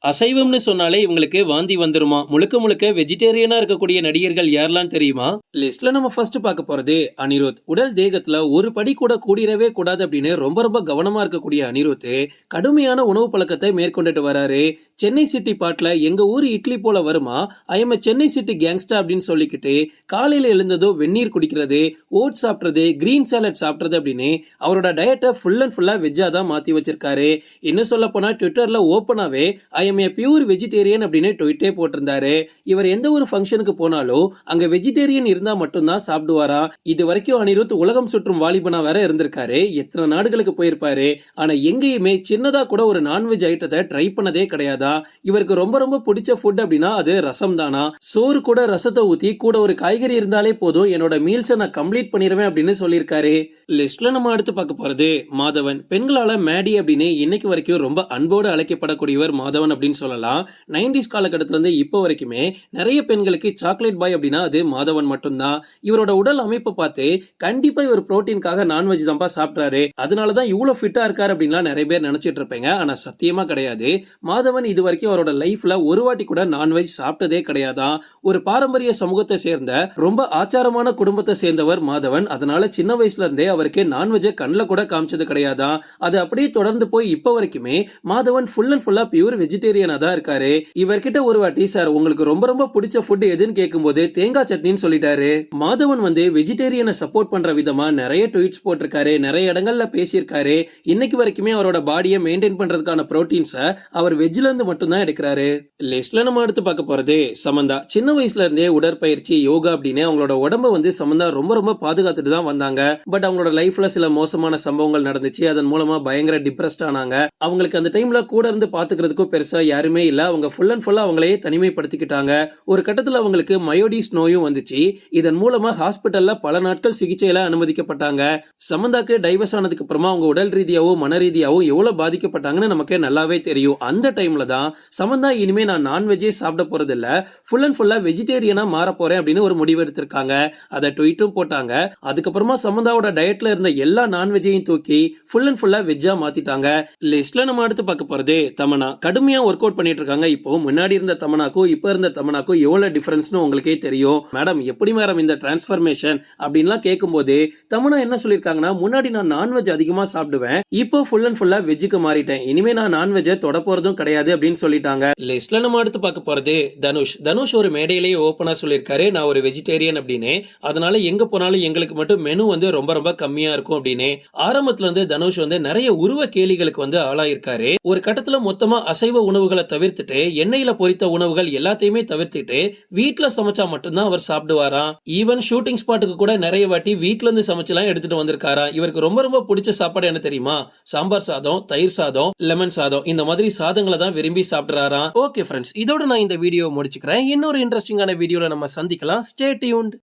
அசைவம்னு சொன்னாலே இவங்களுக்கு வாந்தி வந்துருமா? முழுக்க முழுக்க வெஜிடேரியனா இருக்கக்கூடிய நடிகர்கள் யாரெல்லாம் தெரியுமா? லிஸ்ட்ல நம்ம ஃபர்ஸ்ட் பார்க்க போறது அனிருத். உடல் தேகத்துல ஒரு படி கூட கூடிரவே கூடாது அப்படின்னு ரொம்ப ரொம்ப கவனமா இருக்கக்கூடிய அனிருத் கடுமையான உணவு பழக்கத்தை மேற்கொண்டுட்டு வராரு. சென்னை சிட்டி பாட்டுல எங்க ஊர் இட்லி போல வருமா, I am Chennai city gangsta அப்படின்னு சொல்லிக்கிட்டு காலையில எழுந்ததோ வெந்நீர் குடிக்கிறது, ஓட்ஸ் சாப்பிட்றது, கிரீன் சாலட் சாப்பிட்றது அப்படின்னு அவரோட டயட்டை ஃபுல் அண்ட் ஃபுல்லா வெஜ்ஜா தான் மாத்தி வச்சிருக்காரு. இன்னும் சொல்ல போனா ட்விட்டர்ல ஓப்பனாவே I am a pure vegetarian அப்படின்னு ட்வீட்டே போட்டிருந்தாரு. இவர் எந்த ஒரு ஃபங்க்ஷனுக்கு போனாலும் அங்க வெஜிடேரியன் இருந்தா மட்டும்தான் சாப்பிடுவாரா. இது வரைக்கும் அனிருத் உலகம் சுற்றும் வாலிபனா வேற இருந்திருக்காரு. எத்தனை நாடுகளுக்கு போயிருப்பாரு. ஆனா எங்கேயுமே சின்னதா கூட ஒரு நான்வெஜ் ஐட்டத்தை ட்ரை பண்ணதே கிடையாதா. இவருக்கு ரொம்ப ரொம்ப பிடிச்ச ஃபுட் அப்படின்னா அது ரசம் தானா. சோறு கூட ரசத்தை ஊத்தி கூட ஒரு காய்கறி இருந்தாலே போதும், என்னோட மீல்ஸை நான் கம்ப்ளீட் பண்ணிடுவேன் அப்படின்னு சொல்லியிருக்காரு. லிஸ்ட்ல நம்ம அடுத்து பார்க்க போறது மாதவன். பெண்களால மேடி அப்படின்னு இன்னைக்கு வரைக்கும் ரொம்ப அன்போடு அழைக்கப்படக்கூடியவர் மாதவன் அப்படின்னு சொல்லலாம். 90s காலகட்டத்தில இருந்து இப்போ வரைக்குமே நிறைய பெண்களுக்கு சாக்லேட் பாய் அப்படின்னா அது மாதவன் மட்டும்தான். இவரோட உடல் அமைப்பை பார்த்து கண்டிப்பா இவர் புரோட்டீனுக்காக நான்வெஜ் தான்ப்பா சாப்பிட்றாரு, அதனாலதான் இவ்வளவு ஃபிட்டா இருக்காரு அப்படின்லாம் நிறைய பேர் நினைச்சிட்டு இருப்பீங்க. ஆனா சத்தியமா கிடையாது. மாதவன் இது வரைக்கும் அவரோட லைஃப்ல ஒரு வாட்டி கூட நான்வெஜ் சாப்பிட்டதே கிடையாதான். ஒரு பாரம்பரிய சமூகத்தை சேர்ந்த ரொம்ப ஆச்சாரமான குடும்பத்தை சேர்ந்தவர் மாதவன். அதனால சின்ன வயசுல இருந்தே அவருக்கு நான்வெஜ் கண்ணில் கூட காமிச்சது கிடையாதான். அது அப்படியே தொடர்ந்து போய் இப்போ வரைக்குமே மாதவன் ஃபுல் அண்ட் ஃபுல்லா பியூர் வெஜிடேரியனா தான் இருக்காரு. இவர்கிட்ட ஒரு வாட்டி சார் உங்களுக்கு ரொம்ப ரொம்ப பிடிச்ச ஃபுட் எதுன்னு கேட்கும்போது தேங்காய் சட்னின்னு சொல்லிட்டாரு. மாதவன் வெஜிடேரியனை சப்போர்ட் பண்ற விதமா நிறைய ட்வீட்ஸ் போட்டிருக்காரு, நிறைய இடங்கள்ல பேசியிருக்காரு. இன்னைக்கு வரைக்குமே அவரோட பாடியை மெயின்டைன் பண்றதுக்கான புரோட்டீன்ஸை அவர் வெஜ்ல இருந்து மட்டும் தான் எடுக்கிறாரு. லிஸ்ட்ல நம்ம அடுத்து பார்க்க போறது சமந்தா. சின்ன வயசுல இருந்தே உடற்பயிற்சி, யோகா அப்படின்னு அவங்களோட உடம்ப சமந்தா ரொம்ப ரொம்ப பாதுகாத்துட்டு தான் வந்தாங்க. பட் அவங்களோட லைஃப்ல சில மோசமான சம்பவங்கள் நடந்துச்சு. அதன் மூலமா பயங்கர டிப்ரெஸ்ட் ஆனாங்க. அவங்களுக்கு அந்த டைம்ல கூட இருந்து பாத்துக்கிறதுக்கும் பெருசா யாருமே இல்ல. அவங்க ஃபுல் அண்ட் ஃபுல்லா அவங்களையே தனிமைப்படுத்திக்கிட்டாங்க. ஒரு கட்டத்துல அவங்களுக்கு மயோடிஸ் நோயும் வந்துச்சு. இதன் மூலமா ஹாஸ்பிட்டல்ல பல நாட்கள் சிகிச்சையில அனுமதிக்கப்பட்டாங்க. சமந்தாக்கு டைவர்ஸ் ஆனதுக்கு அப்புறமா அவங்க உடல் ரீதியாவும் மன ரீதியாவும் எவ்வளவு பாதிக்கப்பட்டாங்கன்னு நமக்கு நல்லாவே தெரியும். அந்த டைம்ல தான் சமந்தா இனிமே நான் நான்வெஜ்ஜே சாப்பிட போறது இல்ல, ஃபுல் அண்ட் ஃபுல்லா வெஜிடேரியனா மாற போறேன் அப்படின்னு ஒரு முடிவு எடுத்திருக்காங்க. அதை ட்வீட்டும் போட்டாங்க. அதுக்கப்புறமா சமந்தாவோட டயட்ல இருந்த எல்லா நான்வெஜ்ஜையும் தூக்கி ஃபுல் அண்ட் ஃபுல்லா வெஜ்ஜா மாத்திட்டாங்க. லிஸ்ட்ல நம்ம அடுத்து பார்க்க போறது தமன்னா. கடுமையா ஒர்க் அவுட் பண்ணிட்டு இருக்காங்க. இப்போ முன்னாடி இருந்த தமன்னாக்கும் இப்ப இருந்த தமன்னாக்கும் எவ்வளவு டிஃபரன்ஸ்னு உங்களுக்கே தெரியும். மேடம் எப்படி மேடம் இந்த டிரான்ஸ்பர்மேஷன் அப்படின்லாம் கேட்கும்போது தமன்னா என்ன சொல்லிருக்காங்கன்னா, முன்னாடி நான் நான்வெஜ் அதிகமா சாப்பிடுவேன், இப்போ ஃபுல் அண்ட் ஃபுல்லா வெஜ்ஜுக்கு மாறிட்டேன், இனிமே நான் நான்வெஜ்ஜை தொட போறதும் கிடையாது அப்படின்னு சொல்லிட்டாங்க. லிஸ்ட்ல நம்ம அடுத்து பார்க்க போறது தனுஷ். தனுஷ் ஒரு மேடையிலேயே ஓப்பனா சொல்லியிருக்காரு, நான் ஒரு வெஜிடேரியன் அப்படின்னு. அதனால எங்க போனாலும் எங்களுக்கு மட்டும் மெனு ரொம்ப ரொம்ப கம்மியா இருக்கும் அப்படின்னு. ஆரம்பத்துல இருந்து தனுஷ் நிறைய உருவ கேலிகளுக்கு ஆளாயிருக்காரு. ஒரு கட்டத்துல மொத்தமா அசைவ உணவுகளை தவிர்த்துட்டு எண்ணெயில பொரித்த உணவுகள் எல்லாத்தையுமே தவிர்த்துட்டு வீட்டுல சமைச்சா மட்டும்தான் அவர் சாப்பிடுவாராம். ஈவன் ஷூட்டிங் ஸ்பாட்டுக்கு கூட நிறைய வாட்டி வீட்டுல இருந்து சமைச்செல்லாம் எடுத்துட்டு வந்திருக்காரா. இவருக்கு ரொம்ப ரொம்ப பிடிச்ச சாப்பாடு என்ன தெரியுமா? சாம்பார் சாதம், தயிர் சாதம், லெமன் சாதம், இந்த மாதிரி சாதங்களை தான் விரும்பி சாப்பிடுறாராம். ஓகே ஃப்ரெண்ட்ஸ், இதோட நான் இந்த வீடியோ முடிச்சுக்கிறேன். இன்னொரு இன்ட்ரெஸ்டிங்கான வீடியோல நம்ம சந்திக்கலாம். Stay tuned.